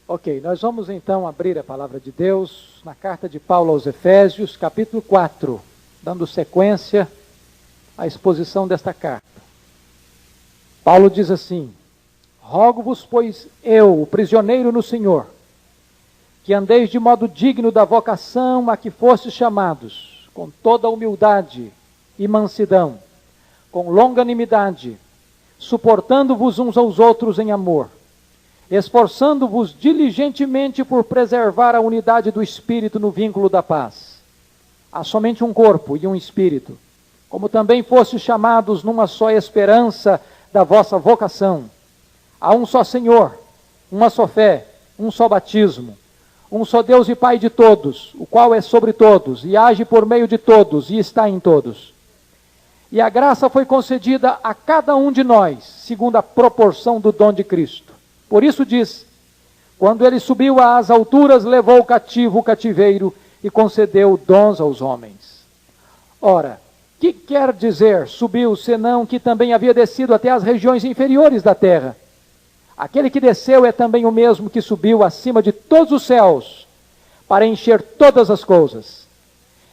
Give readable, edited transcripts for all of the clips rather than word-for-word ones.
Ok, nós vamos então abrir a palavra de Deus na carta de Paulo aos Efésios, capítulo 4, dando sequência à exposição desta carta. Paulo diz assim: rogo-vos, pois eu, o prisioneiro no Senhor, que andeis de modo digno da vocação a que fostes chamados, com toda humildade e mansidão, com longanimidade, suportando-vos uns aos outros em amor, esforçando-vos diligentemente por preservar a unidade do Espírito no vínculo da paz. Há somente um corpo e um Espírito, como também fostes chamados numa só esperança da vossa vocação. Há um só Senhor, uma só fé, um só batismo, um só Deus e Pai de todos, o qual é sobre todos, e age por meio de todos, e está em todos. E a graça foi concedida a cada um de nós, segundo a proporção do dom de Cristo. Por isso diz: quando ele subiu às alturas, levou cativo o cativeiro e concedeu dons aos homens. Ora, que quer dizer subiu, senão que também havia descido até as regiões inferiores da terra? Aquele que desceu é também o mesmo que subiu acima de todos os céus, para encher todas as coisas.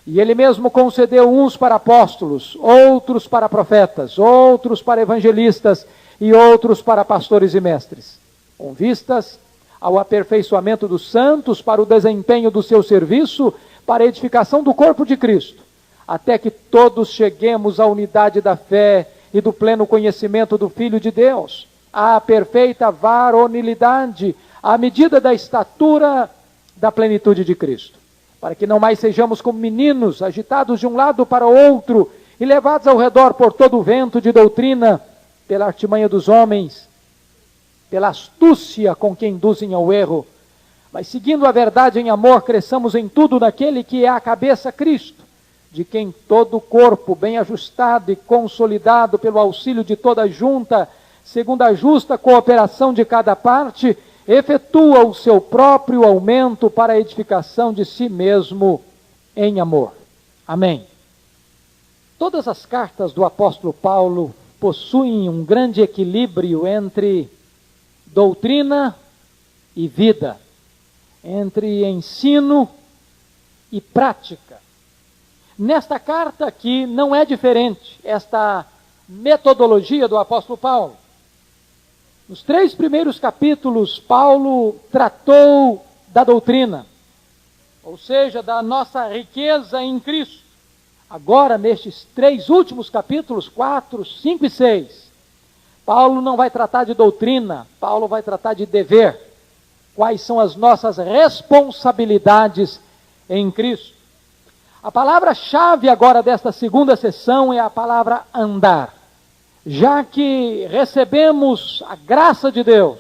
E ele mesmo concedeu uns para apóstolos, outros para profetas, outros para evangelistas e outros para pastores e mestres, com vistas ao aperfeiçoamento dos santos, para o desempenho do seu serviço, para a edificação do corpo de Cristo, até que todos cheguemos à unidade da fé e do pleno conhecimento do Filho de Deus, à perfeita varonilidade, à medida da estatura da plenitude de Cristo, para que não mais sejamos como meninos, agitados de um lado para o outro e levados ao redor por todo o vento de doutrina, pela artimanha dos homens, pela astúcia com que induzem ao erro, mas seguindo a verdade em amor, cresçamos em tudo naquele que é a cabeça, Cristo, de quem todo o corpo, bem ajustado e consolidado pelo auxílio de toda a junta, segundo a justa cooperação de cada parte, efetua o seu próprio aumento para a edificação de si mesmo em amor. Amém. Todas as cartas do apóstolo Paulo possuem um grande equilíbrio entre doutrina e vida, entre ensino e prática. Nesta carta aqui não é diferente esta metodologia do apóstolo Paulo. Nos 3 primeiros capítulos, Paulo tratou da doutrina, ou seja, da nossa riqueza em Cristo. Agora, nestes 3 últimos capítulos, 4, 5 e 6, Paulo não vai tratar de doutrina, Paulo vai tratar de dever. Quais são as nossas responsabilidades em Cristo? A palavra-chave agora desta segunda sessão é a palavra andar. Já que recebemos a graça de Deus,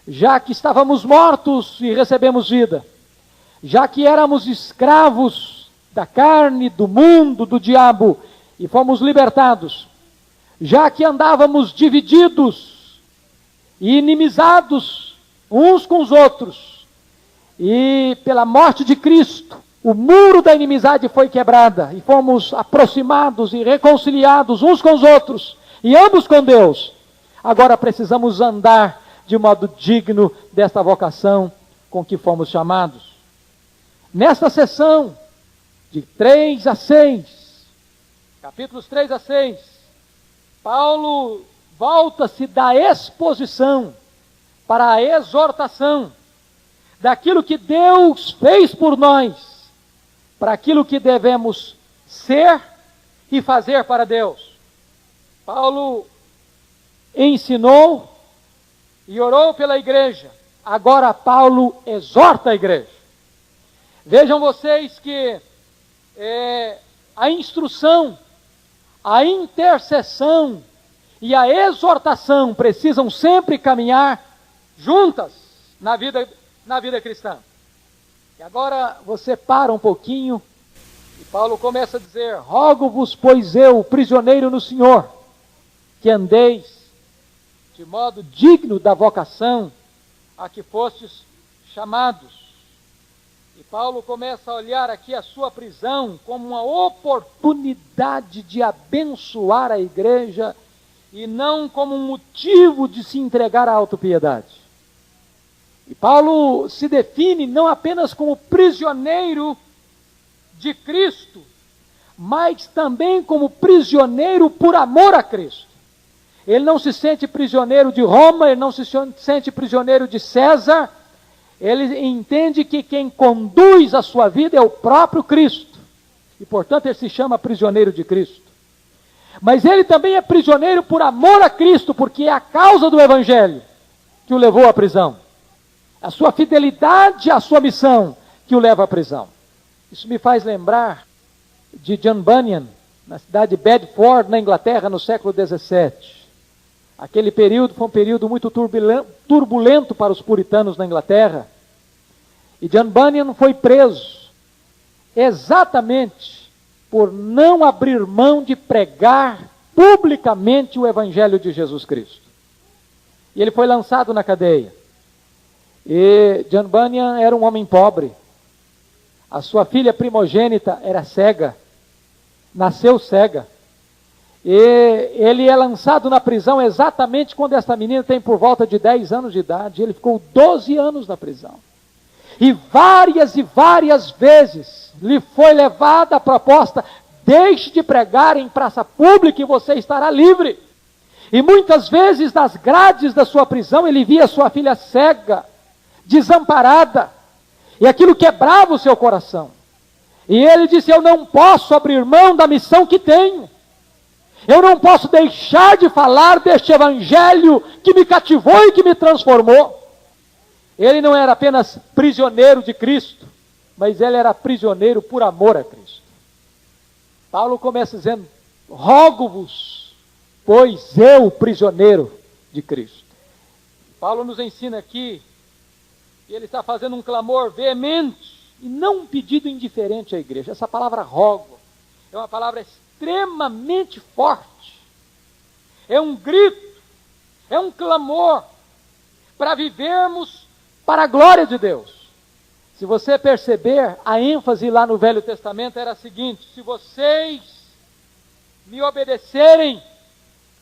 já que estávamos mortos e recebemos vida, já que éramos escravos da carne, do mundo, do diabo, e fomos libertados, já que andávamos divididos e inimizados uns com os outros, e pela morte de Cristo, o muro da inimizade foi quebrada, e fomos aproximados e reconciliados uns com os outros, e ambos com Deus. Agora precisamos andar de modo digno desta vocação com que fomos chamados. Nesta sessão, de 3 a 6, capítulos 3 a 6, Paulo volta-se da exposição para a exortação daquilo que Deus fez por nós, para aquilo que devemos ser e fazer para Deus. Paulo ensinou e orou pela igreja. Agora Paulo exorta a igreja. Vejam vocês que a instrução, a intercessão e a exortação precisam sempre caminhar juntas na vida cristã. E agora você para um pouquinho e Paulo começa a dizer: rogo-vos, pois eu, prisioneiro no Senhor, que andeis de modo digno da vocação a que fostes chamados. E Paulo começa a olhar aqui a sua prisão como uma oportunidade de abençoar a igreja e não como um motivo de se entregar à autopiedade. E Paulo se define não apenas como prisioneiro de Cristo, mas também como prisioneiro por amor a Cristo. Ele não se sente prisioneiro de Roma, ele não se sente prisioneiro de César, ele entende que quem conduz a sua vida é o próprio Cristo, e portanto ele se chama prisioneiro de Cristo. Mas ele também é prisioneiro por amor a Cristo, porque é a causa do Evangelho que o levou à prisão. A sua fidelidade à sua missão que o leva à prisão. Isso me faz lembrar de John Bunyan, na cidade de Bedford, na Inglaterra, no século XVII. Aquele período foi um período muito turbulento para os puritanos na Inglaterra. E John Bunyan foi preso exatamente por não abrir mão de pregar publicamente o Evangelho de Jesus Cristo. E ele foi lançado na cadeia. E John Bunyan era um homem pobre. A sua filha primogênita era cega, nasceu cega. E ele é lançado na prisão exatamente quando esta menina tem por volta de 10 anos de idade. Ele ficou 12 anos na prisão. E várias vezes lhe foi levada a proposta: deixe de pregar em praça pública e você estará livre. E muitas vezes nas grades da sua prisão ele via sua filha cega, desamparada. E aquilo quebrava o seu coração. E ele disse: eu não posso abrir mão da missão que tenho. Eu não posso deixar de falar deste Evangelho que me cativou e que me transformou. Ele não era apenas prisioneiro de Cristo, mas ele era prisioneiro por amor a Cristo. Paulo começa dizendo: rogo-vos, pois eu, prisioneiro de Cristo. Paulo nos ensina aqui que ele está fazendo um clamor veemente e não um pedido indiferente à igreja. Essa palavra rogo é uma palavra extremamente forte. É um grito, é um clamor para vivermos para a glória de Deus. Se você perceber, a ênfase lá no Velho Testamento era a seguinte: se vocês me obedecerem,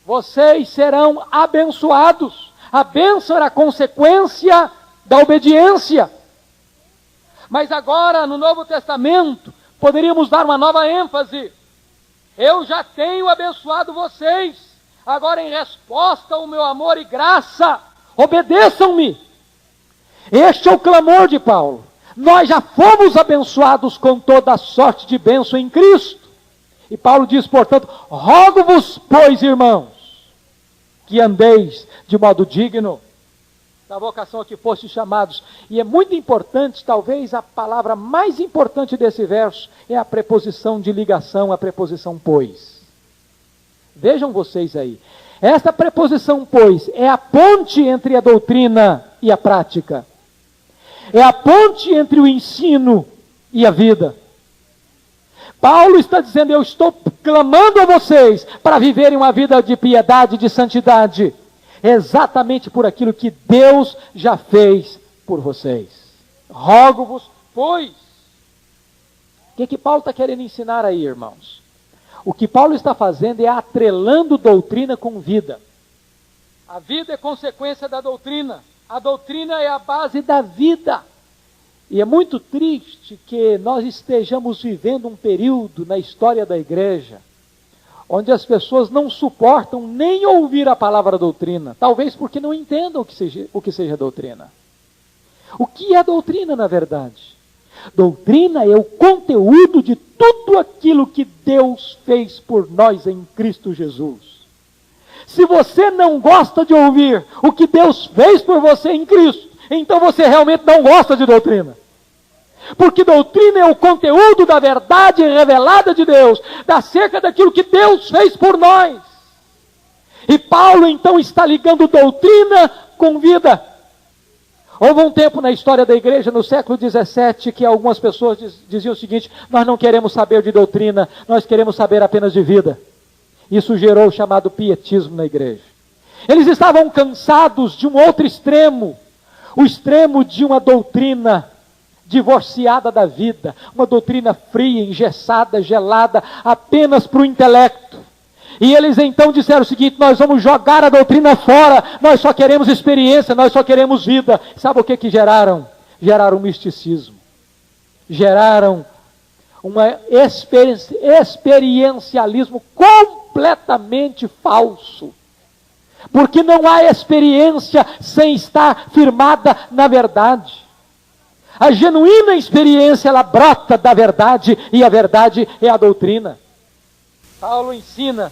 vocês serão abençoados. A bênção era a consequência da obediência. Mas agora, no Novo Testamento, poderíamos dar uma nova ênfase. Eu já tenho abençoado vocês. Agora, em resposta ao meu amor e graça, obedeçam-me. Este é o clamor de Paulo. Nós já fomos abençoados com toda a sorte de bênção em Cristo. E Paulo diz, portanto: rogo-vos, pois, irmãos, que andeis de modo digno da vocação a que fostes chamados. E é muito importante, talvez a palavra mais importante desse verso é a preposição de ligação, a preposição pois. Vejam vocês aí. Esta preposição pois é a ponte entre a doutrina e a prática. É a ponte entre o ensino e a vida. Paulo está dizendo: eu estou clamando a vocês para viverem uma vida de piedade, de santidade, exatamente por aquilo que Deus já fez por vocês. Rogo-vos, pois. O que Paulo está querendo ensinar aí, irmãos? O que Paulo está fazendo é atrelando doutrina com vida. A vida é consequência da doutrina. A doutrina é a base da vida. E é muito triste que nós estejamos vivendo um período na história da igreja onde as pessoas não suportam nem ouvir a palavra doutrina, talvez porque não entendam o que seja doutrina. O que é doutrina, na verdade? Doutrina é o conteúdo de tudo aquilo que Deus fez por nós em Cristo Jesus. Se você não gosta de ouvir o que Deus fez por você em Cristo, então você realmente não gosta de doutrina. Porque doutrina é o conteúdo da verdade revelada de Deus, acerca daquilo que Deus fez por nós. E Paulo então está ligando doutrina com vida. Houve um tempo na história da igreja, no século XVII, que algumas pessoas diziam o seguinte: nós não queremos saber de doutrina, nós queremos saber apenas de vida. Isso gerou o chamado pietismo na igreja. Eles estavam cansados de um outro extremo, o extremo de uma doutrina divorciada da vida, uma doutrina fria, engessada, gelada, apenas para o intelecto. E eles então disseram o seguinte: nós vamos jogar a doutrina fora, nós só queremos experiência, nós só queremos vida. Sabe o que geraram? Geraram misticismo. Geraram um experiencialismo completamente falso. Porque não há experiência sem estar firmada na verdade. A genuína experiência, ela brota da verdade, e a verdade é a doutrina. Paulo ensina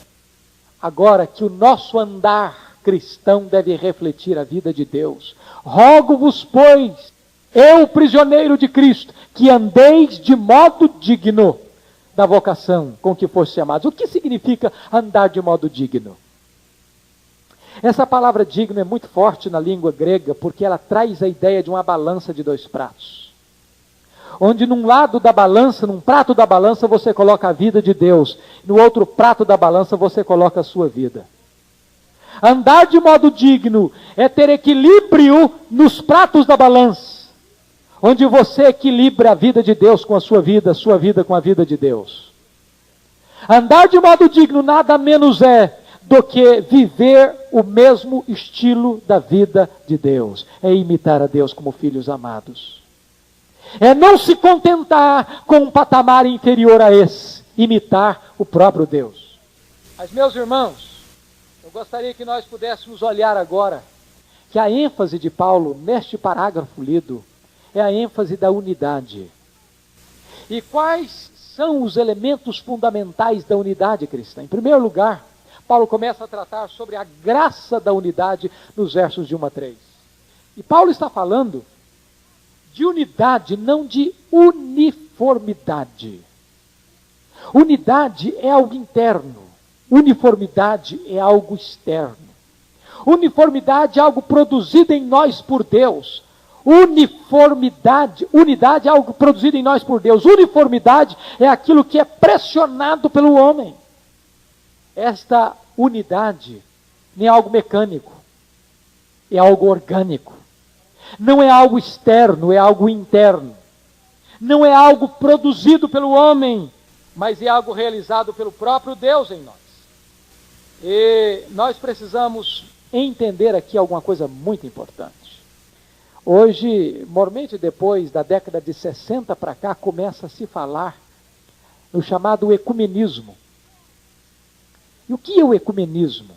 agora que o nosso andar cristão deve refletir a vida de Deus. Rogo-vos, pois, eu, prisioneiro de Cristo, que andeis de modo digno da vocação com que foste chamados. O que significa andar de modo digno? Essa palavra digno é muito forte na língua grega, porque ela traz a ideia de uma balança de dois pratos. Onde num lado da balança, num prato da balança, você coloca a vida de Deus. No outro prato da balança, você coloca a sua vida. Andar de modo digno é ter equilíbrio nos pratos da balança. Onde você equilibra a vida de Deus com a sua vida com a vida de Deus. Andar de modo digno nada menos é do que viver o mesmo estilo da vida de Deus. É imitar a Deus como filhos amados. É não se contentar com um patamar inferior a esse. Imitar o próprio Deus. Mas, meus irmãos, eu gostaria que nós pudéssemos olhar agora que a ênfase de Paulo neste parágrafo lido é a ênfase da unidade. E quais são os elementos fundamentais da unidade cristã? Em primeiro lugar, Paulo começa a tratar sobre a graça da unidade nos versos de 1 a 3. E Paulo está falando de unidade, não de uniformidade. Unidade é algo interno. Uniformidade é algo externo. Uniformidade é algo produzido em nós por Deus. Unidade é algo produzido em nós por Deus. Uniformidade é aquilo que é pressionado pelo homem. Esta unidade não é algo mecânico, é algo orgânico. Não é algo externo, é algo interno. Não é algo produzido pelo homem, mas é algo realizado pelo próprio Deus em nós. E nós precisamos entender aqui alguma coisa muito importante. Hoje, normalmente depois da década de 60 para cá, começa a se falar no chamado ecumenismo. E o que é o ecumenismo?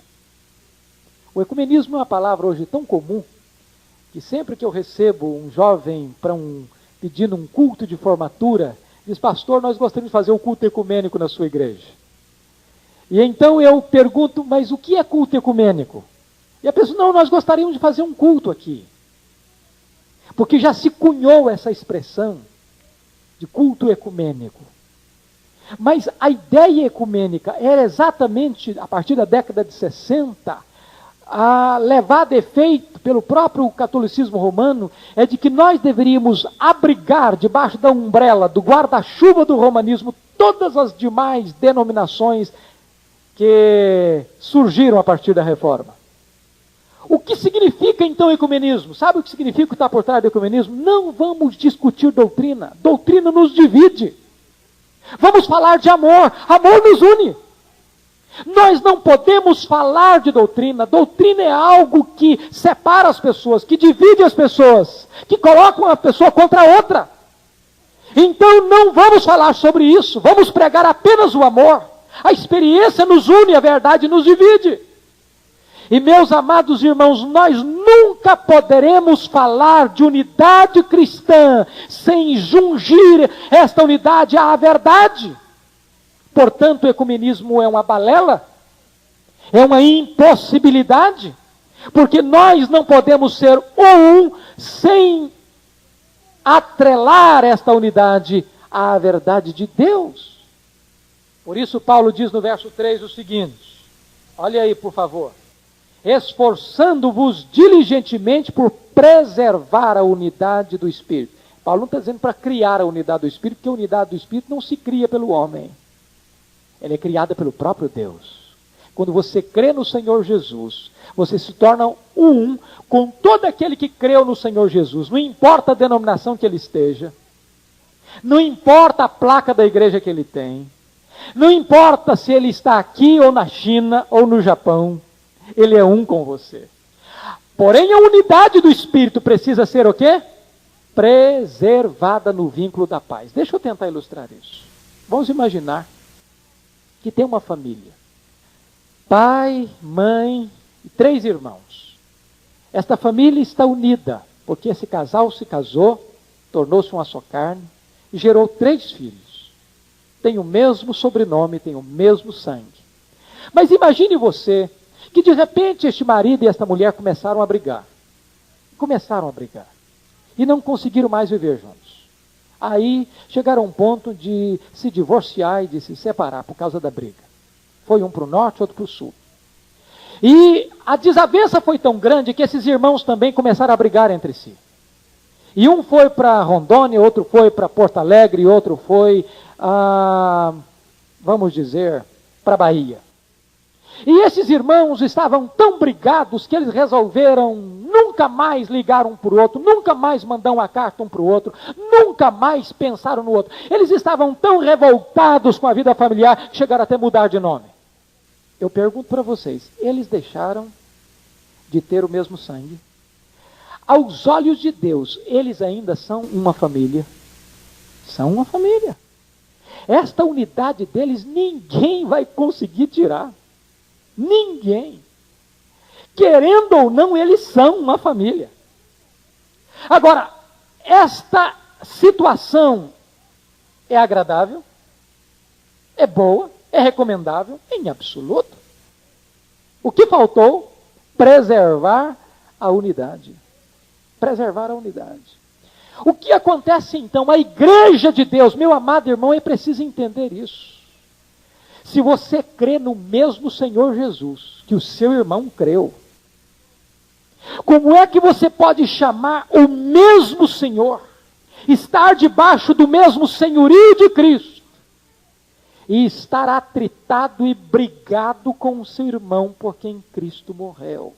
O ecumenismo é uma palavra hoje tão comum que sempre que eu recebo um jovem pedindo um culto de formatura, diz: pastor, nós gostaríamos de fazer um culto ecumênico na sua igreja. E então eu pergunto: mas o que é culto ecumênico? E a pessoa: não, nós gostaríamos de fazer um culto aqui. Porque já se cunhou essa expressão de culto ecumênico. Mas a ideia ecumênica era exatamente, a partir da década de 60, levada a efeito pelo próprio catolicismo romano, é de que nós deveríamos abrigar debaixo da umbrella, do guarda-chuva do romanismo, todas as demais denominações que surgiram a partir da reforma. O que significa então ecumenismo? Sabe o que significa o que está por trás do ecumenismo? Não vamos discutir doutrina. Doutrina nos divide. Vamos falar de amor. Amor nos une. Nós não podemos falar de doutrina. Doutrina é algo que separa as pessoas, que divide as pessoas, que coloca uma pessoa contra a outra. Então não vamos falar sobre isso. Vamos pregar apenas o amor. A experiência nos une, a verdade nos divide. E meus amados irmãos, nós nunca poderemos falar de unidade cristã sem jungir esta unidade à verdade. Portanto, o ecumenismo é uma balela, é uma impossibilidade, porque nós não podemos ser um sem atrelar esta unidade à verdade de Deus. Por isso Paulo diz no verso 3 o seguinte, olha aí por favor: esforçando-vos diligentemente por preservar a unidade do Espírito. Paulo não está dizendo para criar a unidade do Espírito, porque a unidade do Espírito não se cria pelo homem. Ela é criada pelo próprio Deus. Quando você crê no Senhor Jesus, você se torna um com todo aquele que creu no Senhor Jesus. Não importa a denominação que ele esteja, não importa a placa da igreja que ele tem, Não importa se ele está aqui ou na China ou no Japão, ele é um com você. Porém, a unidade do Espírito precisa ser o quê? Preservada no vínculo da paz. Deixa eu tentar ilustrar isso. Vamos imaginar que tem uma família. Pai, mãe e 3 irmãos. Esta família está unida, porque esse casal se casou, tornou-se uma só carne e gerou 3 filhos. Tem o mesmo sobrenome, tem o mesmo sangue. Mas imagine você que de repente este marido e esta mulher começaram a brigar. Começaram a brigar. E não conseguiram mais viver juntos. Aí chegaram a um ponto de se divorciar e de se separar por causa da briga. Foi um para o norte, outro para o sul. E a desavença foi tão grande que esses irmãos também começaram a brigar entre si. E um foi para Rondônia, outro foi para Porto Alegre, e outro foi, vamos dizer, para Bahia. E esses irmãos estavam tão brigados que eles resolveram nunca mais ligar um para o outro, nunca mais mandar uma carta um para o outro, nunca mais pensaram no outro. Eles estavam tão revoltados com a vida familiar que chegaram até mudar de nome. Eu pergunto para vocês, eles deixaram de ter o mesmo sangue? Aos olhos de Deus, eles ainda são uma família. São uma família. Esta unidade deles ninguém vai conseguir tirar. Ninguém. Querendo ou não, eles são uma família. Agora, esta situação é agradável? É boa? É recomendável? Em absoluto. O que faltou? Preservar a unidade. Preservar a unidade. O que acontece então? A igreja de Deus, meu amado irmão, é preciso entender isso. Se você crê no mesmo Senhor Jesus, que o seu irmão creu, como é que você pode chamar o mesmo Senhor, estar debaixo do mesmo senhorio de Cristo, e estar atritado e brigado com o seu irmão por quem Cristo morreu?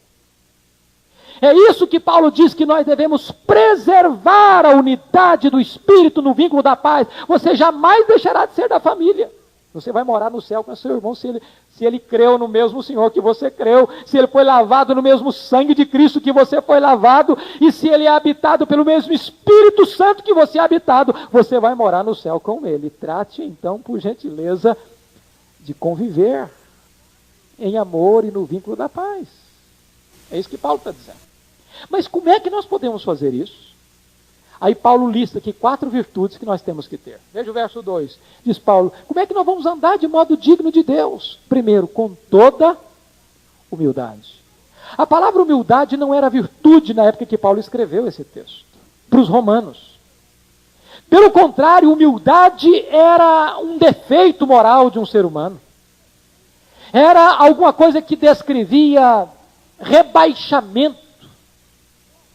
É isso que Paulo diz que nós devemos preservar a unidade do Espírito no vínculo da paz. Você jamais deixará de ser da família. Você vai morar no céu com seu irmão se ele creu no mesmo Senhor que você creu, se ele foi lavado no mesmo sangue de Cristo que você foi lavado, e se ele é habitado pelo mesmo Espírito Santo que você é habitado, você vai morar no céu com ele. Trate então, por gentileza, de conviver em amor e no vínculo da paz. É isso que Paulo está dizendo. Mas como é que nós podemos fazer isso? Aí Paulo lista aqui 4 virtudes que nós temos que ter. Veja o verso 2. Diz Paulo, como é que nós vamos andar de modo digno de Deus? Primeiro, com toda humildade. A palavra humildade não era virtude na época que Paulo escreveu esse texto. Para os romanos. Pelo contrário, humildade era um defeito moral de um ser humano. Era alguma coisa que descrevia rebaixamento,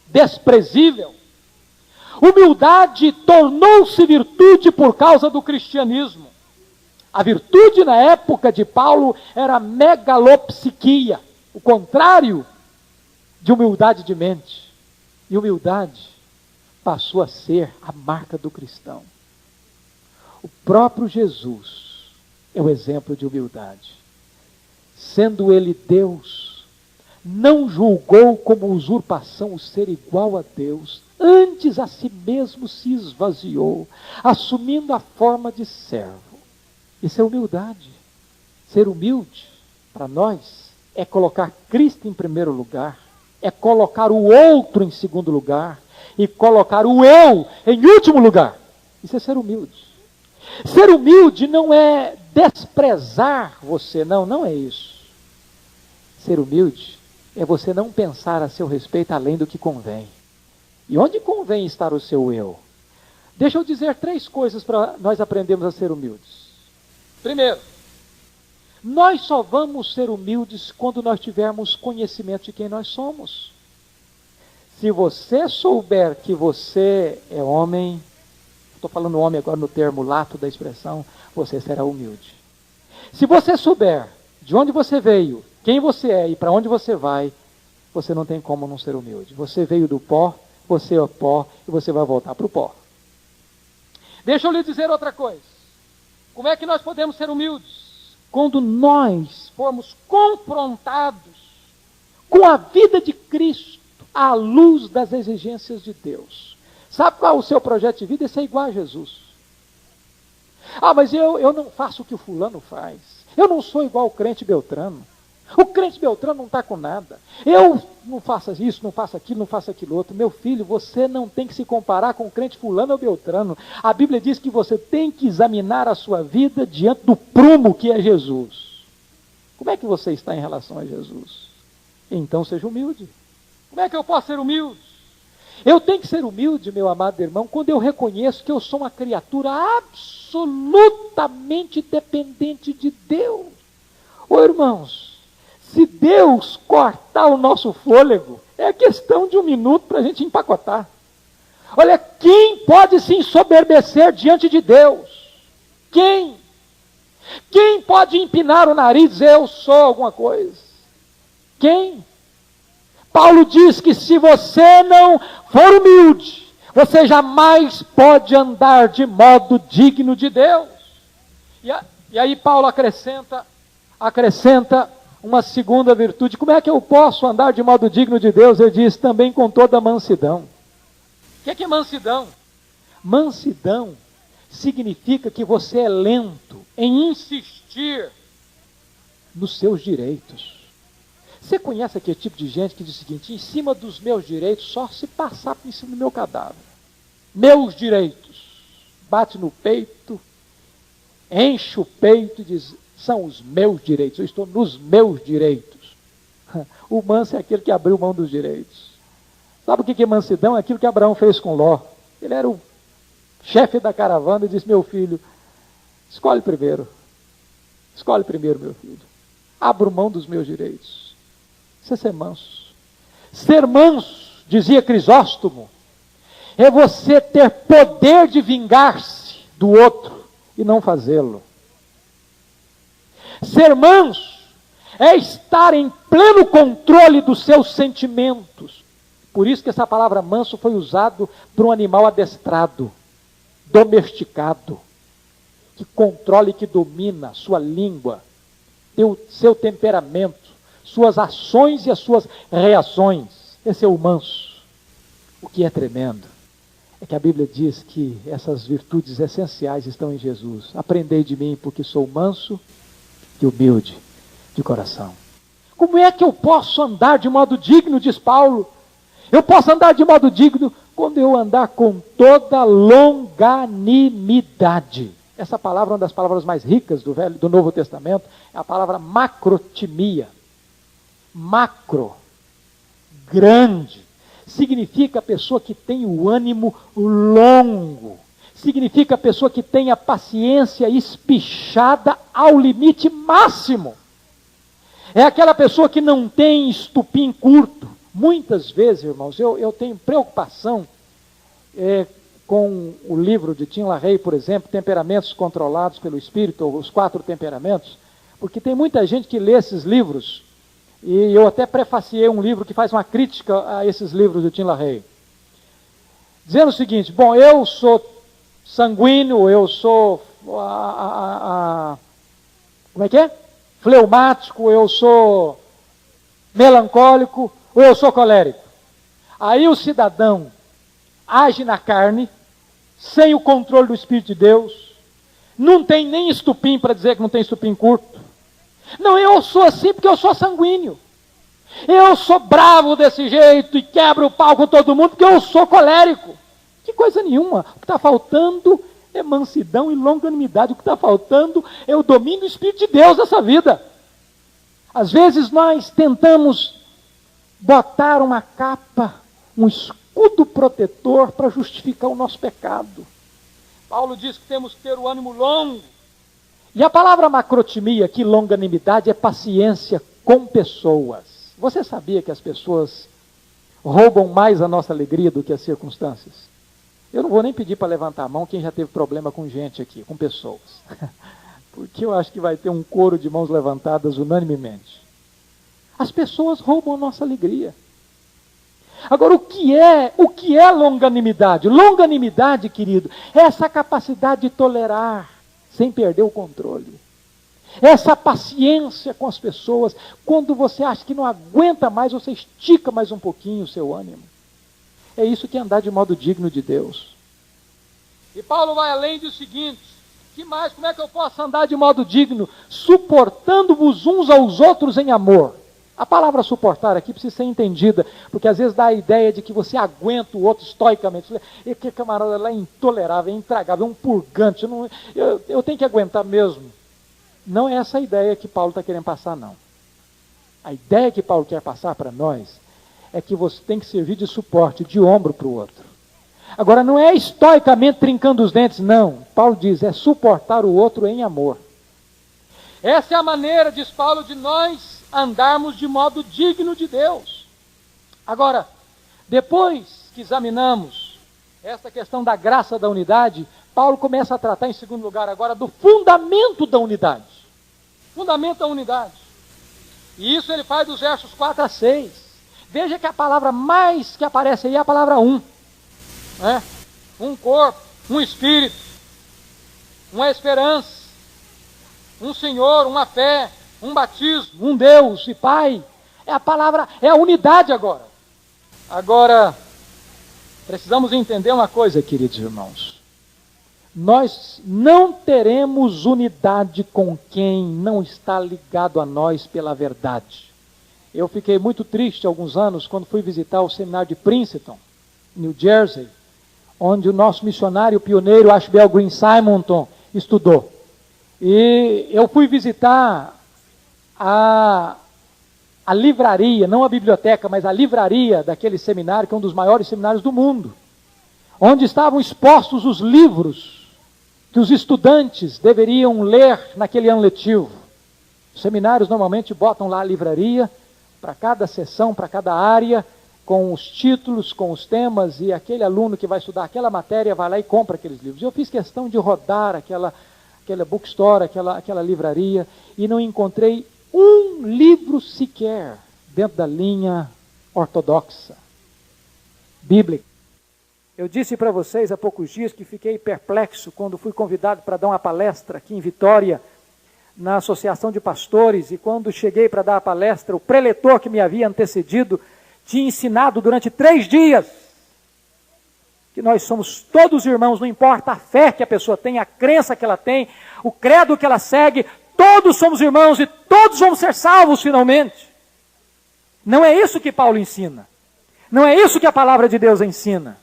desprezível. Humildade tornou-se virtude por causa do cristianismo. A virtude na época de Paulo era megalopsiquia, o contrário de humildade de mente. E humildade passou a ser a marca do cristão. O próprio Jesus é o exemplo de humildade. Sendo ele Deus, não julgou como usurpação o ser igual a Deus, antes a si mesmo se esvaziou, assumindo a forma de servo. Isso é humildade. Ser humilde, para nós, é colocar Cristo em primeiro lugar, é colocar o outro em segundo lugar, e colocar o eu em último lugar. Isso é ser humilde. Ser humilde não é desprezar você, não é isso. Ser humilde é você não pensar a seu respeito além do que convém. E onde convém estar o seu eu? Deixa eu dizer 3 coisas para nós aprendermos a ser humildes. Primeiro, nós só vamos ser humildes quando nós tivermos conhecimento de quem nós somos. Se você souber que você é homem, estou falando homem agora no termo lato da expressão, você será humilde. Se você souber de onde você veio, quem você é e para onde você vai, você não tem como não ser humilde. Você veio do pó, você é o pó e você vai voltar para o pó. Deixa eu lhe dizer outra coisa. Como é que nós podemos ser humildes? Quando nós formos confrontados com a vida de Cristo à luz das exigências de Deus. Sabe qual é o seu projeto de vida? Esse é igual a Jesus. Ah, mas eu não faço o que o fulano faz. Eu não sou igual o crente Beltrano. O crente Beltrano não está com nada. Eu não faço isso, não faço aquilo, não faço aquilo outro. Meu filho, você não tem que se comparar com o crente fulano ou Beltrano. A Bíblia diz que você tem que examinar a sua vida diante do prumo que é Jesus. Como é que você está em relação a Jesus? Então seja humilde. Como é que eu posso ser humilde? Eu tenho que ser humilde, meu amado irmão, quando eu reconheço que eu sou uma criatura absolutamente dependente de Deus. Ô irmãos, se Deus cortar o nosso fôlego, é questão de 1 minuto para a gente empacotar. Olha, quem pode se ensoberbecer diante de Deus? Quem? Quem pode empinar o nariz e dizer eu sou alguma coisa? Quem? Paulo diz que se você não for humilde, você jamais pode andar de modo digno de Deus. E aí Paulo acrescenta uma segunda virtude. Como é que eu posso andar de modo digno de Deus? Ele diz também com toda mansidão. O que é mansidão? Mansidão significa que você é lento em insistir nos seus direitos. Você conhece aquele tipo de gente que diz o seguinte: em cima dos meus direitos, só se passar por cima do meu cadáver. Meus direitos. Bate no peito, enche o peito e diz, são os meus direitos, eu estou nos meus direitos. O manso é aquele que abriu mão dos direitos. Sabe o que é mansidão? É aquilo que Abraão fez com Ló. Ele era o chefe da caravana e disse, meu filho, escolhe primeiro, meu filho. Abro mão dos meus direitos. Isso é ser manso. Ser manso, dizia Crisóstomo, é você ter poder de vingar-se do outro e não fazê-lo. Ser manso é estar em pleno controle dos seus sentimentos. Por isso que essa palavra manso foi usado para um animal adestrado, domesticado, que controla e que domina sua língua, seu temperamento, suas ações e as suas reações. Esse é o manso. O que é tremendo é que a Bíblia diz que essas virtudes essenciais estão em Jesus. Aprendei de mim, porque sou manso e humilde de coração. Como é que eu posso andar de modo digno, diz Paulo? Eu posso andar de modo digno quando eu andar com toda longanimidade. Essa palavra é uma das palavras mais ricas do Novo Testamento, é a palavra macrotimia. Macro, grande, significa a pessoa que tem o ânimo longo, significa a pessoa que tem a paciência espichada ao limite máximo. É aquela pessoa que não tem estupim curto. Muitas vezes, irmãos, eu tenho preocupação com o livro de Tim LaHaye, por exemplo, Temperamentos Controlados pelo Espírito, ou Os 4 Temperamentos, porque tem muita gente que lê esses livros, e eu até prefaciei um livro que faz uma crítica a esses livros do Tim LaHaye, dizendo o seguinte, bom, eu sou sanguíneo, eu sou como é que é? Fleumático, eu sou melancólico, ou eu sou colérico. Aí o cidadão age na carne, sem o controle do Espírito de Deus, não tem nem estupim para dizer que não tem estupim curto. Não, eu sou assim porque eu sou sanguíneo. Eu sou bravo desse jeito e quebro o pau com todo mundo porque eu sou colérico. Que coisa nenhuma. O que está faltando é mansidão e longanimidade. O que está faltando é o domínio do Espírito de Deus nessa vida. Às vezes nós tentamos botar uma capa, um escudo protetor para justificar o nosso pecado. Paulo diz que temos que ter o ânimo longo. E a palavra macrotimia, aqui, longanimidade, é paciência com pessoas. Você sabia que as pessoas roubam mais a nossa alegria do que as circunstâncias? Eu não vou nem pedir para levantar a mão quem já teve problema com gente aqui, com pessoas. Porque eu acho que vai ter um coro de mãos levantadas unanimemente. As pessoas roubam a nossa alegria. Agora, o que é longanimidade? Longanimidade, querido, é essa capacidade de tolerar sem perder o controle. Essa paciência com as pessoas, quando você acha que não aguenta mais, você estica mais um pouquinho o seu ânimo. É isso que é andar de modo digno de Deus. E Paulo vai além do seguinte: que mais? Como é que eu posso andar de modo digno? Suportando-vos uns aos outros em amor. A palavra suportar aqui precisa ser entendida, porque às vezes dá a ideia de que você aguenta o outro estoicamente. E que camarada lá é intolerável, é intragável, é um purgante. Eu tenho que aguentar mesmo. Não é essa a ideia que Paulo está querendo passar, não. A ideia que Paulo quer passar para nós é que você tem que servir de suporte, de ombro para o outro. Agora, não é estoicamente trincando os dentes, não. Paulo diz, é suportar o outro em amor. Essa é a maneira, diz Paulo, de nós andarmos de modo digno de Deus. Agora, depois que examinamos essa questão da graça da unidade, Paulo começa a tratar, em segundo lugar, agora do fundamento da unidade. Fundamento da unidade. E isso ele faz dos versos 4 a 6. Veja que a palavra mais que aparece aí é a palavra um. Né? Um corpo, um espírito, uma esperança, um Senhor, uma fé, um batismo, um Deus e Pai. É a palavra, é a unidade agora. Agora, precisamos entender uma coisa, queridos irmãos. Nós não teremos unidade com quem não está ligado a nós pela verdade. Eu fiquei muito triste há alguns anos quando fui visitar o seminário de Princeton, New Jersey, onde o nosso missionário pioneiro Ashbel Green Simonton estudou. E eu fui visitar a livraria, não a biblioteca, mas a livraria daquele seminário, que é um dos maiores seminários do mundo, onde estavam expostos os livros que os estudantes deveriam ler naquele ano letivo. Os seminários normalmente botam lá a livraria, para cada sessão, para cada área, com os títulos, com os temas, e aquele aluno que vai estudar aquela matéria vai lá e compra aqueles livros. Eu fiz questão de rodar aquela bookstore, aquela livraria, e não encontrei um livro sequer dentro da linha ortodoxa, bíblica. Eu disse para vocês há poucos dias que fiquei perplexo quando fui convidado para dar uma palestra aqui em Vitória, na Associação de Pastores, e quando cheguei para dar a palestra, o preletor que me havia antecedido tinha ensinado durante 3 dias que nós somos todos irmãos, não importa a fé que a pessoa tem, a crença que ela tem, o credo que ela segue, todos somos irmãos e todos vamos ser salvos finalmente. Não é isso que Paulo ensina. Não é isso que a palavra de Deus ensina.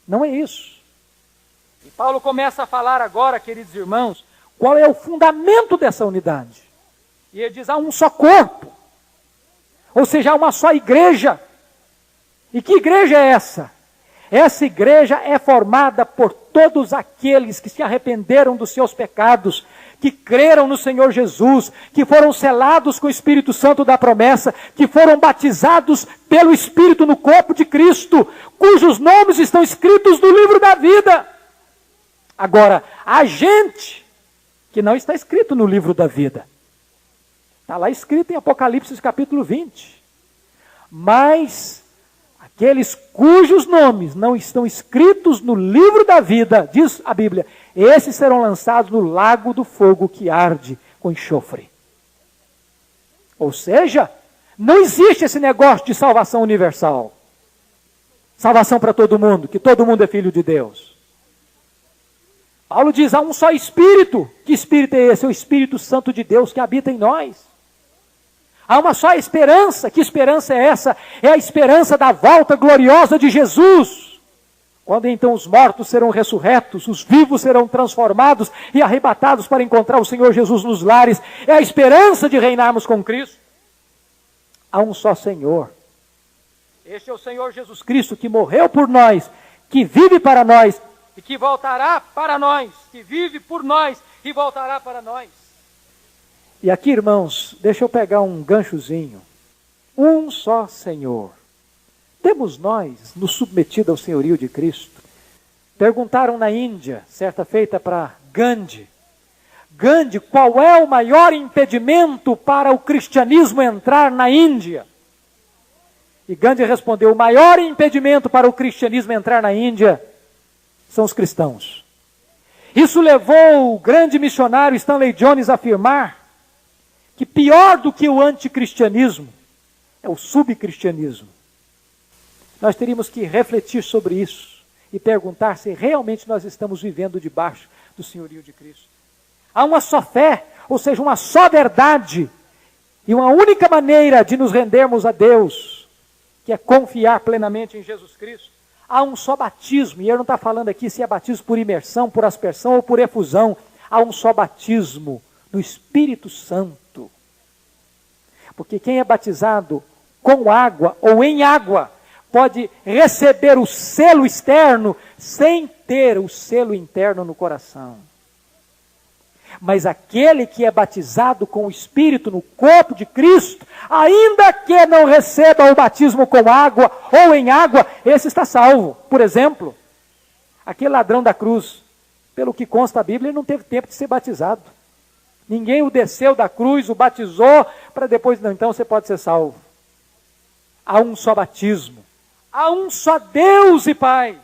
Não é isso. E Paulo começa a falar agora, queridos irmãos, qual é o fundamento dessa unidade. E ele diz, há um só corpo. Ou seja, há uma só igreja. E que igreja é essa? Essa igreja é formada por todos aqueles que se arrependeram dos seus pecados, que creram no Senhor Jesus, que foram selados com o Espírito Santo da promessa, que foram batizados pelo Espírito no corpo de Cristo, cujos nomes estão escritos no livro da vida. Agora, há gente que não está escrito no livro da vida. Está lá escrito em Apocalipse capítulo 20. Mas aqueles cujos nomes não estão escritos no livro da vida, diz a Bíblia, esses serão lançados no lago do fogo que arde com enxofre. Ou seja, não existe esse negócio de salvação universal. Salvação para todo mundo, que todo mundo é filho de Deus. Paulo diz, há um só Espírito. Que Espírito é esse? É o Espírito Santo de Deus que habita em nós. Há uma só esperança. Que esperança é essa? É a esperança da volta gloriosa de Jesus. Quando então os mortos serão ressurretos, os vivos serão transformados e arrebatados para encontrar o Senhor Jesus nos lares. É a esperança de reinarmos com Cristo. Há um só Senhor. Este é o Senhor Jesus Cristo que morreu por nós, que vive para nós e que voltará para nós, que vive por nós e voltará para nós. E aqui, irmãos, deixa eu pegar um ganchozinho. Um só Senhor. Temos nós nos submetido ao senhorio de Cristo? Perguntaram na Índia, certa feita para Gandhi. Gandhi, qual é o maior impedimento para o cristianismo entrar na Índia? E Gandhi respondeu, o maior impedimento para o cristianismo entrar na Índia são os cristãos. Isso levou o grande missionário Stanley Jones a afirmar que pior do que o anticristianismo é o subcristianismo. Nós teríamos que refletir sobre isso e perguntar se realmente nós estamos vivendo debaixo do senhorio de Cristo. Há uma só fé, ou seja, uma só verdade, e uma única maneira de nos rendermos a Deus, que é confiar plenamente em Jesus Cristo. Há um só batismo, e ele não está falando aqui se é batismo por imersão, por aspersão ou por efusão. Há um só batismo no Espírito Santo. Porque quem é batizado com água ou em água pode receber o selo externo sem ter o selo interno no coração. Mas aquele que é batizado com o Espírito no corpo de Cristo, ainda que não receba o batismo com água ou em água, esse está salvo. Por exemplo, aquele ladrão da cruz, pelo que consta a Bíblia, ele não teve tempo de ser batizado. Ninguém o desceu da cruz, o batizou, para depois, não, então você pode ser salvo. Há um só batismo. Há um só Deus e Pai,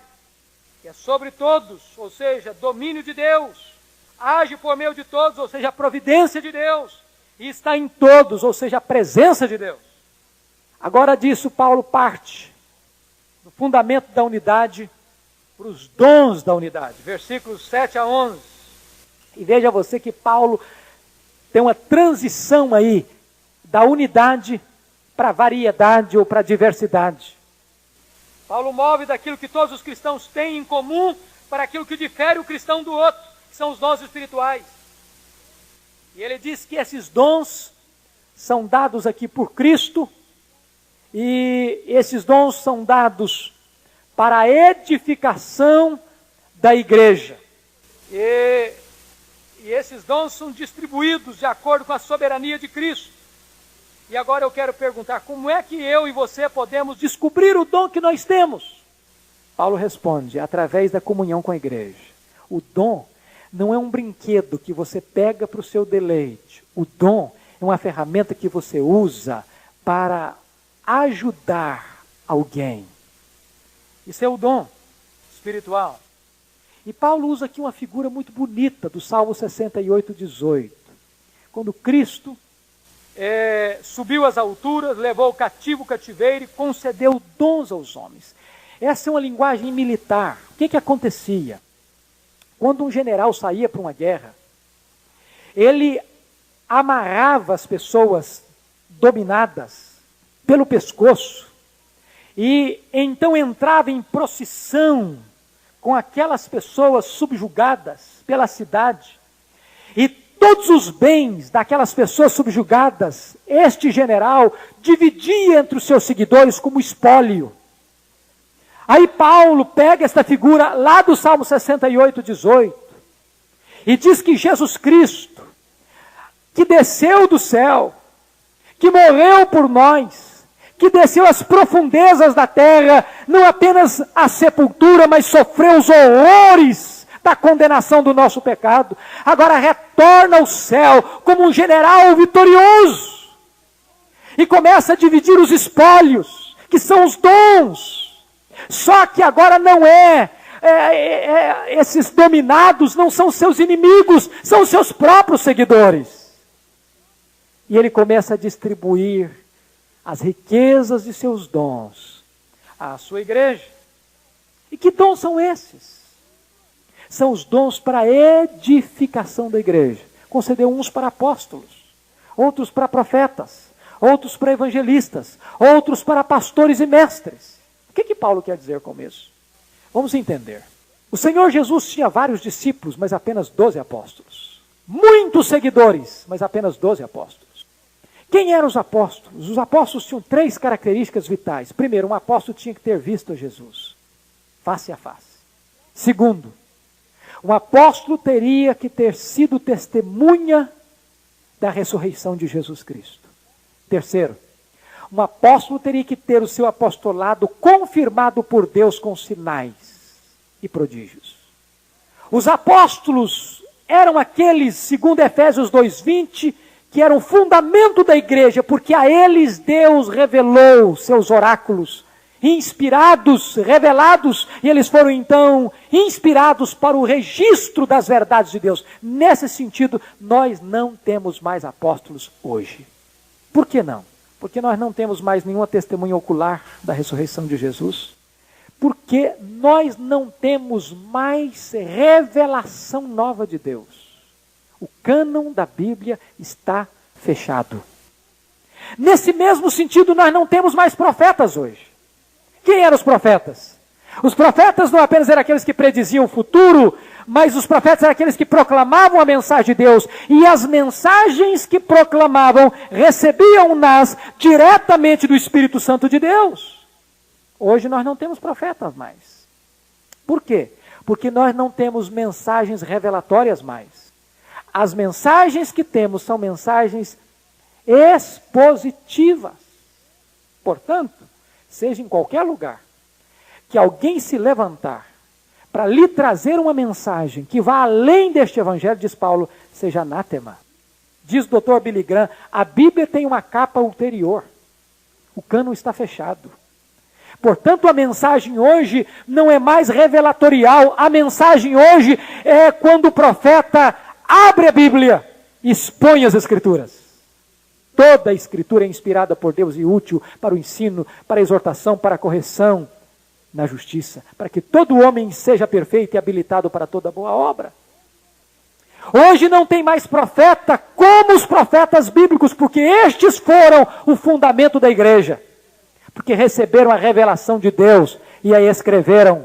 que é sobre todos, ou seja, domínio de Deus. Age por meio de todos, ou seja, a providência de Deus. E está em todos, ou seja, a presença de Deus. Agora disso, Paulo parte do fundamento da unidade para os dons da unidade. Versículos 7 a 11. E veja você que Paulo tem uma transição aí da unidade para a variedade ou para a diversidade. Paulo move daquilo que todos os cristãos têm em comum para aquilo que difere o cristão do outro, que são os dons espirituais. E ele diz que esses dons são dados aqui por Cristo, e esses dons são dados para a edificação da igreja. E esses dons são distribuídos de acordo com a soberania de Cristo. E agora eu quero perguntar, como é que eu e você podemos descobrir o dom que nós temos? Paulo responde, através da comunhão com a igreja. O dom não é um brinquedo que você pega para o seu deleite. O dom é uma ferramenta que você usa para ajudar alguém. Isso é o dom espiritual. E Paulo usa aqui uma figura muito bonita do Salmo 68, 18. Quando Cristo subiu às alturas, levou o cativo o cativeiro e concedeu dons aos homens. Essa é uma linguagem militar. O que acontecia? Quando um general saía para uma guerra, ele amarrava as pessoas dominadas pelo pescoço e então entrava em procissão com aquelas pessoas subjugadas pela cidade. E todos os bens daquelas pessoas subjugadas, este general dividia entre os seus seguidores como espólio. Aí Paulo pega esta figura lá do Salmo 68, 18, e diz que Jesus Cristo, que desceu do céu, que morreu por nós, que desceu às profundezas da terra, não apenas à sepultura, mas sofreu os horrores da condenação do nosso pecado, agora retorna ao céu como um general vitorioso, e começa a dividir os espólios, que são os dons. Só que agora não esses dominados não são seus inimigos, são os seus próprios seguidores. E ele começa a distribuir as riquezas de seus dons à sua igreja. E que dons são esses? São os dons para a edificação da igreja. Concedeu uns para apóstolos, outros para profetas, outros para evangelistas, outros para pastores e mestres. O que Paulo quer dizer com isso? Vamos entender. O Senhor Jesus tinha vários discípulos, mas apenas 12 apóstolos. Muitos seguidores, mas apenas 12 apóstolos. Quem eram os apóstolos? Os apóstolos tinham 3 características vitais. Primeiro, um apóstolo tinha que ter visto a Jesus, face a face. Segundo, um apóstolo teria que ter sido testemunha da ressurreição de Jesus Cristo. Terceiro, um apóstolo teria que ter o seu apostolado confirmado por Deus com sinais e prodígios. Os apóstolos eram aqueles, segundo Efésios 2:20, que eram o fundamento da igreja, porque a eles Deus revelou seus oráculos inspirados, revelados, e eles foram então inspirados para o registro das verdades de Deus. Nesse sentido, nós não temos mais apóstolos hoje. Por que não? Porque nós não temos mais nenhuma testemunha ocular da ressurreição de Jesus. Porque nós não temos mais revelação nova de Deus. O cânon da Bíblia está fechado. Nesse mesmo sentido, nós não temos mais profetas hoje. Quem eram os profetas? Os profetas não apenas eram aqueles que prediziam o futuro, mas os profetas eram aqueles que proclamavam a mensagem de Deus. E as mensagens que proclamavam, recebiam-nas diretamente do Espírito Santo de Deus. Hoje nós não temos profetas mais. Por quê? Porque nós não temos mensagens revelatórias mais. As mensagens que temos são mensagens expositivas. Portanto, seja em qualquer lugar, que alguém se levantar para lhe trazer uma mensagem que vá além deste evangelho, diz Paulo, seja anátema. Diz o Dr. Billy Graham, a Bíblia tem uma capa ulterior. O cânon está fechado. Portanto, a mensagem hoje não é mais revelatorial. A mensagem hoje é quando o profeta abre a Bíblia e expõe as Escrituras. Toda a Escritura é inspirada por Deus e útil para o ensino, para a exortação, para a correção na justiça, para que todo homem seja perfeito e habilitado para toda boa obra. Hoje não tem mais profeta como os profetas bíblicos, porque estes foram o fundamento da igreja. Porque receberam a revelação de Deus e a escreveram.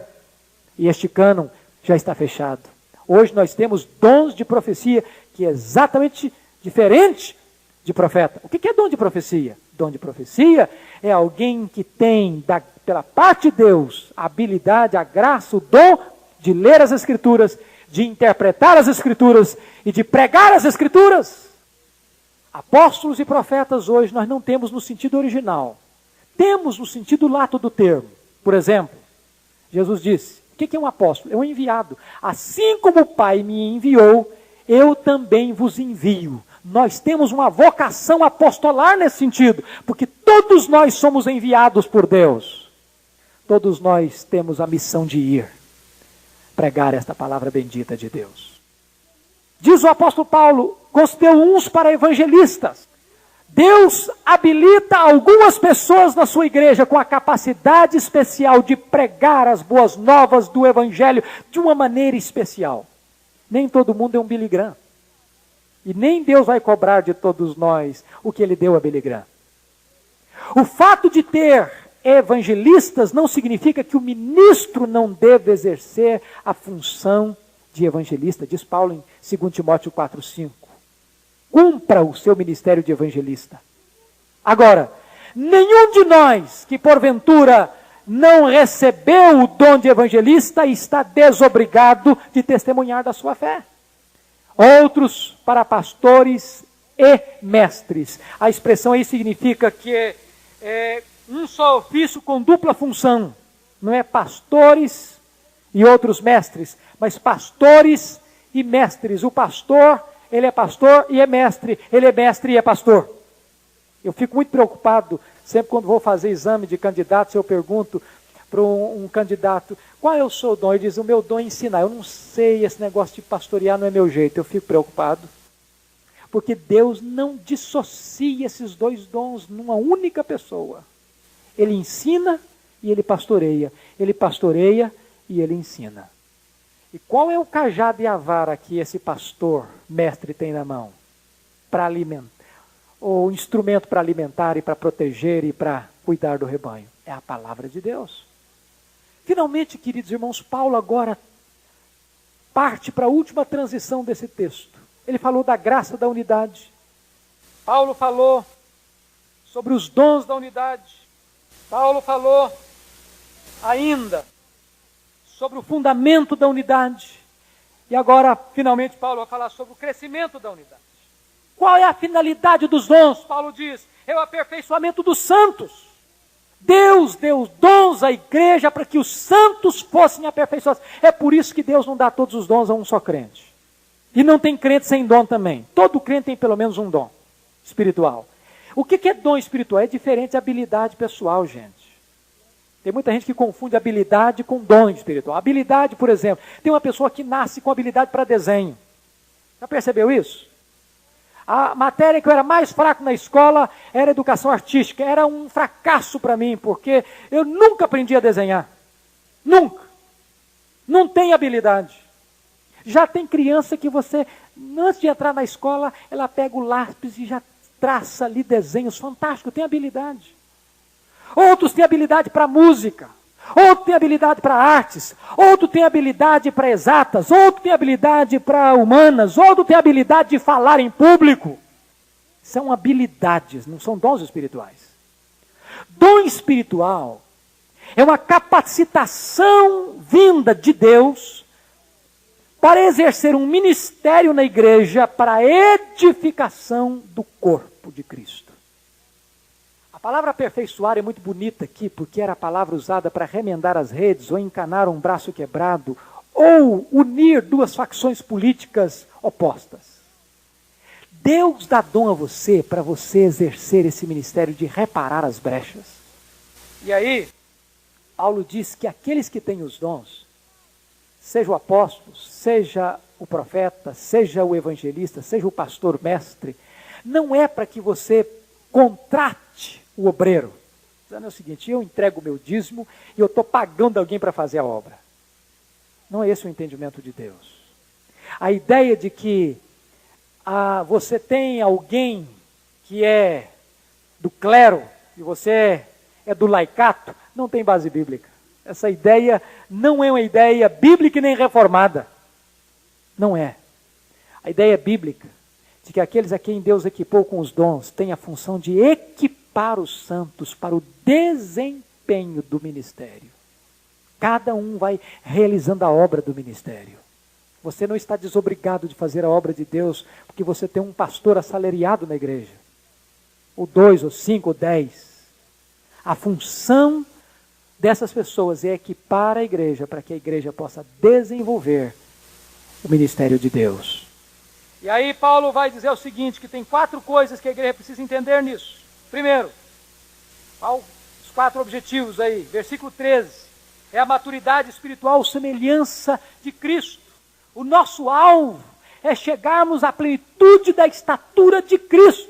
E este cânon já está fechado. Hoje nós temos dons de profecia, que é exatamente diferente de profeta. O que é dom de profecia? Dom de profecia é alguém que tem, pela parte de Deus, a habilidade, a graça, o dom de ler as Escrituras, de interpretar as Escrituras e de pregar as Escrituras. Apóstolos e profetas hoje nós não temos no sentido original. Temos no sentido lato do termo. Por exemplo, Jesus disse, o que é um apóstolo? É um enviado. Assim como o Pai me enviou, eu também vos envio. Nós temos uma vocação apostolar nesse sentido, porque todos nós somos enviados por Deus. Todos nós temos a missão de ir pregar esta palavra bendita de Deus. Diz o apóstolo Paulo, constituiu uns para evangelistas. Deus habilita algumas pessoas na sua igreja com a capacidade especial de pregar as boas novas do evangelho de uma maneira especial. Nem todo mundo é um Billy Graham. E nem Deus vai cobrar de todos nós o que ele deu a Billy Graham. O fato de ter evangelistas não significa que o ministro não deve exercer a função de evangelista. Diz Paulo em 2 Timóteo 4,5. Cumpra o seu ministério de evangelista. Agora, nenhum de nós que porventura não recebeu o dom de evangelista está desobrigado de testemunhar da sua fé. Outros para pastores e mestres. A expressão aí significa que é um só ofício com dupla função. Não é pastores e outros mestres, mas pastores e mestres. O pastor, ele é pastor e é mestre. Ele é mestre e é pastor. Eu fico muito preocupado, sempre quando vou fazer exame de candidatos, eu pergunto para um candidato, qual é o seu dom? Ele diz, o meu dom é ensinar. Eu não sei, esse negócio de pastorear não é meu jeito. Eu fico preocupado. Porque Deus não dissocia esses dois dons numa única pessoa. Ele ensina e ele pastoreia. Ele pastoreia e ele ensina. E qual é o cajado e a vara que esse pastor, mestre, tem na mão? Para alimentar. O instrumento para alimentar e para proteger e para cuidar do rebanho. É a palavra de Deus. Finalmente, queridos irmãos, Paulo agora parte para a última transição desse texto. Ele falou da graça da unidade. Paulo falou sobre os dons da unidade. Paulo falou ainda sobre o fundamento da unidade. E agora, finalmente, Paulo vai falar sobre o crescimento da unidade. Qual é a finalidade dos dons? Paulo diz, é o aperfeiçoamento dos santos. Deus deu dons à igreja para que os santos fossem aperfeiçoados. É por isso que Deus não dá todos os dons a um só crente. E não tem crente sem dom também. Todo crente tem pelo menos um dom espiritual. O que é dom espiritual? É diferente de habilidade pessoal, gente. Tem muita gente que confunde habilidade com dom espiritual. Habilidade, por exemplo, tem uma pessoa que nasce com habilidade para desenho. Já percebeu isso? A matéria que eu era mais fraco na escola era educação artística. Era um fracasso para mim, porque eu nunca aprendi a desenhar. Nunca. Não tem habilidade. Já tem criança que você, antes de entrar na escola, ela pega o lápis e já traça ali desenhos fantásticos, tem habilidade. Outros têm habilidade para música, outro tem habilidade para artes, outro tem habilidade para exatas, outro tem habilidade para humanas, outro tem habilidade de falar em público. São habilidades, não são dons espirituais. Dom espiritual é uma capacitação vinda de Deus para exercer um ministério na igreja para a edificação do corpo de Cristo. A palavra aperfeiçoar é muito bonita aqui, porque era a palavra usada para remendar as redes, ou encanar um braço quebrado, ou unir duas facções políticas opostas. Deus dá dom a você para você exercer esse ministério de reparar as brechas. E aí, Paulo diz que aqueles que têm os dons, seja o apóstolo, seja o profeta, seja o evangelista, seja o pastor mestre, não é para que você contrate o obreiro. Dizendo o seguinte, eu entrego o meu dízimo e eu estou pagando alguém para fazer a obra. Não é esse o entendimento de Deus. A ideia de que você tem alguém que é do clero e você é do laicato, não tem base bíblica. Essa ideia não é uma ideia bíblica e nem reformada. Não é. A ideia bíblica de que aqueles a quem Deus equipou com os dons têm a função de equipar os santos para o desempenho do ministério. Cada um vai realizando a obra do ministério. Você não está desobrigado de fazer a obra de Deus porque você tem um pastor assalariado na igreja. Ou 2, ou 5, ou 10. A função dessas pessoas é equipar a igreja para que a igreja possa desenvolver o ministério de Deus. E aí Paulo vai dizer o seguinte, que tem 4 coisas que a igreja precisa entender nisso. Primeiro, os 4 objetivos aí, versículo 13, é a maturidade espiritual, semelhança de Cristo. O nosso alvo é chegarmos à plenitude da estatura de Cristo.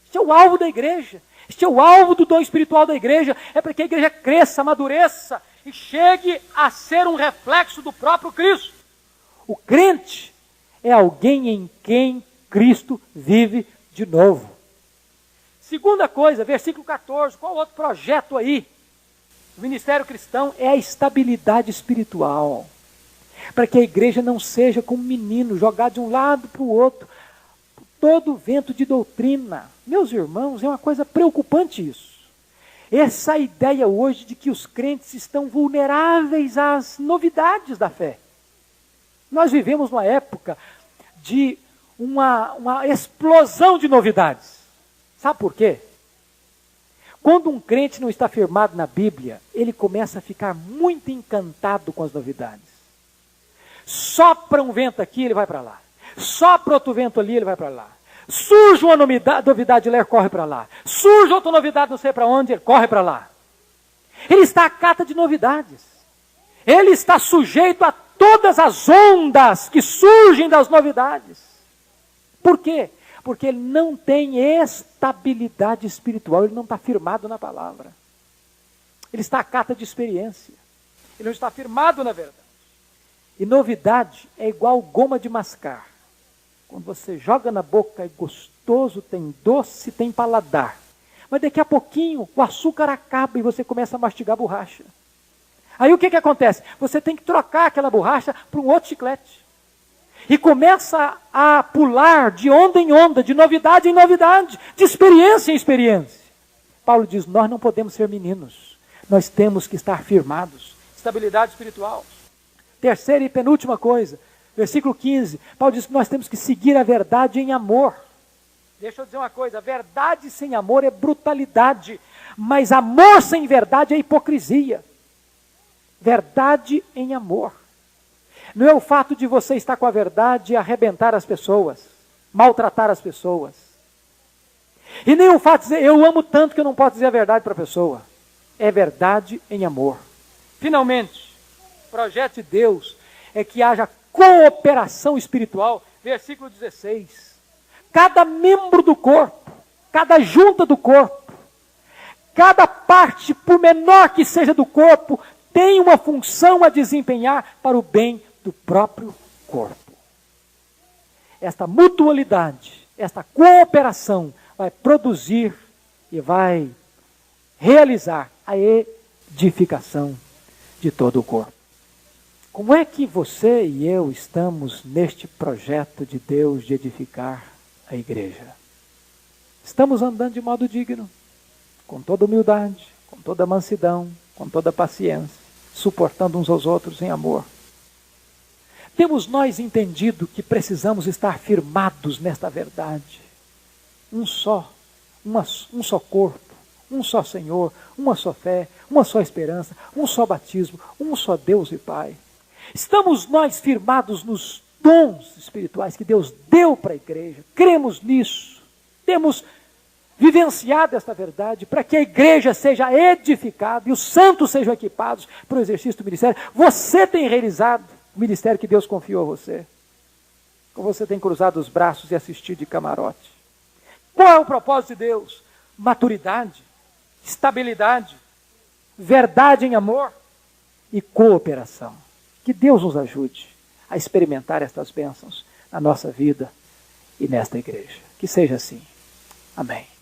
Este é o alvo da igreja. Este é o alvo do dom espiritual da igreja. É para que a igreja cresça, amadureça e chegue a ser um reflexo do próprio Cristo. O crente é alguém em quem Cristo vive de novo. Segunda coisa, versículo 14, qual outro projeto aí? O ministério cristão é a estabilidade espiritual. Para que a igreja não seja como um menino, jogado de um lado para o outro, todo vento de doutrina. Meus irmãos, é uma coisa preocupante isso. Essa ideia hoje de que os crentes estão vulneráveis às novidades da fé. Nós vivemos uma época de uma explosão de novidades. Sabe por quê? Quando um crente não está firmado na Bíblia, ele começa a ficar muito encantado com as novidades. Sopra um vento aqui, ele vai para lá. Sopra outro vento ali, ele vai para lá. Surge uma novidade lá, ele corre para lá. Surge outra novidade, não sei para onde, ele corre para lá. Ele está à cata de novidades. Ele está sujeito a todas as ondas que surgem das novidades. Por quê? Porque ele não tem estabilidade espiritual, ele não está firmado na palavra. Ele está à cata de experiência. Ele não está firmado na verdade. E novidade é igual goma de mascar. Quando você joga na boca é gostoso, tem doce, tem paladar. Mas daqui a pouquinho o açúcar acaba e você começa a mastigar borracha. Aí o que acontece? Você tem que trocar aquela borracha por um outro chiclete. E começa a pular de onda em onda, de novidade em novidade, de experiência em experiência. Paulo diz, nós não podemos ser meninos. Nós temos que estar firmados. Estabilidade espiritual. Terceira e penúltima coisa, versículo 15, Paulo diz que nós temos que seguir a verdade em amor. Deixa eu dizer uma coisa, verdade sem amor é brutalidade, mas amor sem verdade é hipocrisia. Verdade em amor. Não é o fato de você estar com a verdade arrebentar as pessoas, maltratar as pessoas. E nem o fato de dizer, eu amo tanto que eu não posso dizer a verdade para a pessoa. é verdade em amor. Finalmente, o projeto de Deus é que haja cooperação espiritual. Versículo 16. Cada membro do corpo, cada junta do corpo, cada parte, por menor que seja do corpo, tem uma função a desempenhar para o bem do próprio corpo. Esta mutualidade, esta cooperação vai produzir e vai realizar a edificação de todo o corpo. Como é que você e eu estamos neste projeto de Deus de edificar a igreja? Estamos andando de modo digno, com toda humildade, com toda mansidão, com toda paciência, suportando uns aos outros em amor. Temos nós entendido que precisamos estar firmados nesta verdade. Um só corpo, um só Senhor, uma só fé, uma só esperança, um só batismo, um só Deus e Pai. Estamos nós firmados nos dons espirituais que Deus deu para a igreja. Cremos nisso. Temos vivenciado esta verdade para que a igreja seja edificada e os santos sejam equipados para o exercício do ministério. Você tem realizado o ministério que Deus confiou a você? Ou você tem cruzado os braços e assistido de camarote? Qual é o propósito de Deus? Maturidade, estabilidade, verdade em amor e cooperação. Que Deus nos ajude a experimentar estas bênçãos na nossa vida e nesta igreja. Que seja assim. Amém.